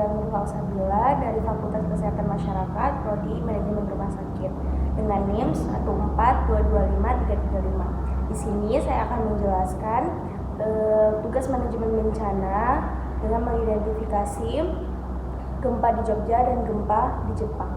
Nurul Salsabila dari Fakultas Kesehatan Masyarakat, Prodi Manajemen Rumah Sakit dengan NIM 14225-335. Di sini saya akan menjelaskan tugas manajemen bencana dengan mengidentifikasi gempa di Jogja dan gempa di Jepang.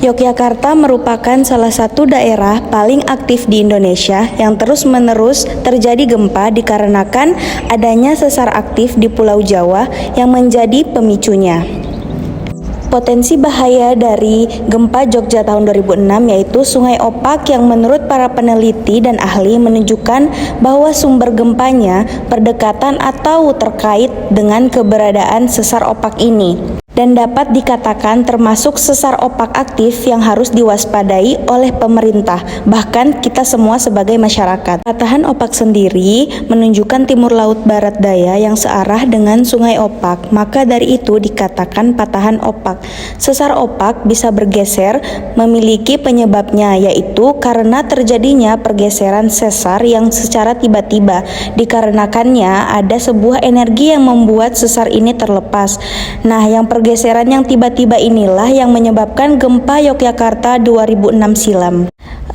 Yogyakarta merupakan salah satu daerah paling aktif di Indonesia yang terus-menerus terjadi gempa dikarenakan adanya sesar aktif di Pulau Jawa yang menjadi pemicunya. Potensi bahaya dari gempa Jogja tahun 2006 yaitu Sungai Opak yang menurut para peneliti dan ahli menunjukkan bahwa sumber gempanya berdekatan atau terkait dengan keberadaan sesar opak ini, dan dapat dikatakan termasuk sesar opak aktif yang harus diwaspadai oleh pemerintah, bahkan kita semua sebagai masyarakat. Patahan opak sendiri menunjukkan timur laut barat daya yang searah dengan Sungai Opak, maka dari itu dikatakan patahan opak. Sesar opak bisa bergeser memiliki penyebabnya, yaitu karena terjadinya pergeseran sesar yang secara tiba-tiba. Dikarenakannya ada sebuah energi yang membuat sesar ini terlepas. Nah, yang pergeseran yang tiba-tiba inilah yang menyebabkan gempa Yogyakarta 2006 silam.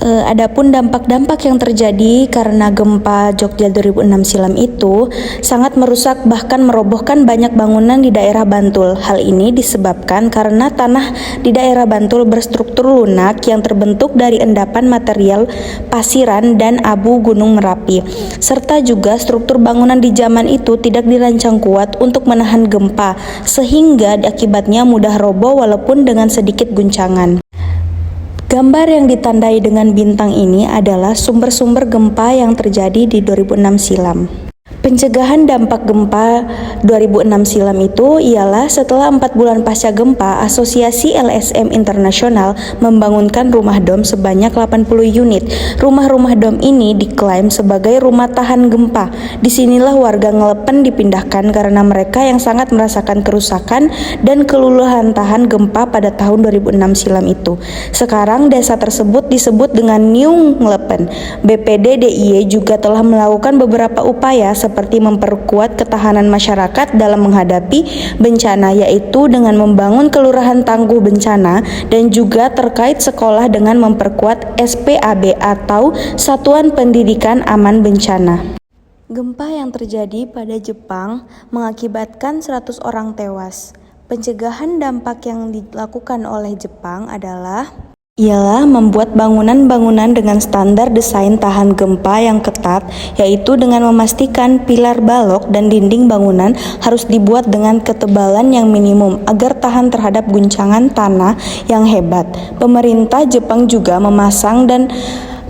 Adapun dampak-dampak yang terjadi karena gempa Jogja 2006 silam itu sangat merusak bahkan merobohkan banyak bangunan di daerah Bantul. Hal ini disebabkan karena tanah di daerah Bantul berstruktur lunak yang terbentuk dari endapan material pasiran dan abu Gunung Merapi, serta juga struktur bangunan di zaman itu tidak dirancang kuat untuk menahan gempa, sehingga akibatnya mudah roboh walaupun dengan sedikit guncangan. Gambar yang ditandai dengan bintang ini adalah sumber-sumber gempa yang terjadi di 2006 silam. Pencegahan dampak gempa 2006 silam itu ialah setelah 4 bulan pasca gempa, Asosiasi LSM Internasional membangunkan rumah dom sebanyak 80 unit. Rumah-rumah dom ini diklaim sebagai rumah tahan gempa. Disinilah warga Ngelepen dipindahkan karena mereka yang sangat merasakan kerusakan dan keluluhan tahan gempa pada tahun 2006 silam itu. Sekarang desa tersebut disebut dengan New Ngelepen. BPD DIY juga telah melakukan beberapa upaya seperti memperkuat ketahanan masyarakat dalam menghadapi bencana, yaitu dengan membangun kelurahan tangguh bencana dan juga terkait sekolah dengan memperkuat SPAB atau Satuan Pendidikan Aman Bencana. Gempa yang terjadi pada Jepang mengakibatkan 100 orang tewas. Pencegahan dampak yang dilakukan oleh Jepang ialah membuat bangunan-bangunan dengan standar desain tahan gempa yang ketat, yaitu dengan memastikan pilar balok dan dinding bangunan harus dibuat dengan ketebalan yang minimum agar tahan terhadap guncangan tanah yang hebat. Pemerintah Jepang juga memasang dan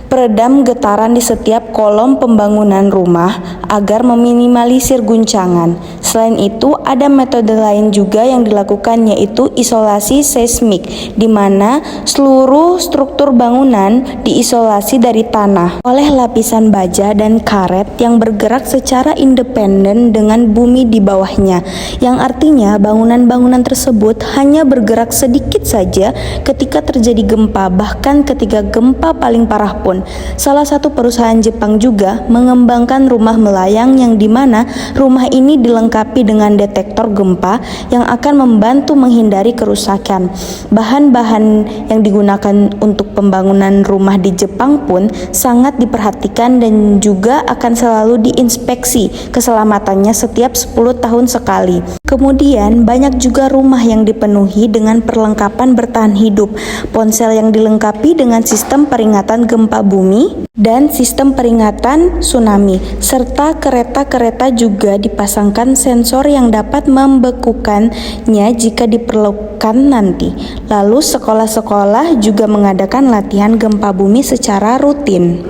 peredam getaran di setiap kolom pembangunan rumah agar meminimalisir guncangan. Selain itu, ada metode lain juga yang dilakukan, yaitu isolasi seismik, di mana seluruh struktur bangunan diisolasi dari tanah oleh lapisan baja dan karet yang bergerak secara independen dengan bumi di bawahnya, yang artinya bangunan-bangunan tersebut hanya bergerak sedikit saja ketika terjadi gempa, bahkan ketika gempa paling parah pun. Salah satu perusahaan Jepang juga mengembangkan rumah melayang yang dimana rumah ini dilengkapi dengan detektor gempa yang akan membantu menghindari kerusakan. Bahan-bahan yang digunakan untuk pembangunan rumah di Jepang pun sangat diperhatikan dan juga akan selalu diinspeksi keselamatannya setiap 10 tahun sekali. Kemudian banyak juga rumah yang dipenuhi dengan perlengkapan bertahan hidup, ponsel yang dilengkapi dengan sistem peringatan gempa bumi dan sistem peringatan tsunami, serta kereta-kereta juga dipasangkan sensor yang dapat membekukannya jika diperlukan nanti. Lalu sekolah-sekolah juga mengadakan latihan gempa bumi secara rutin.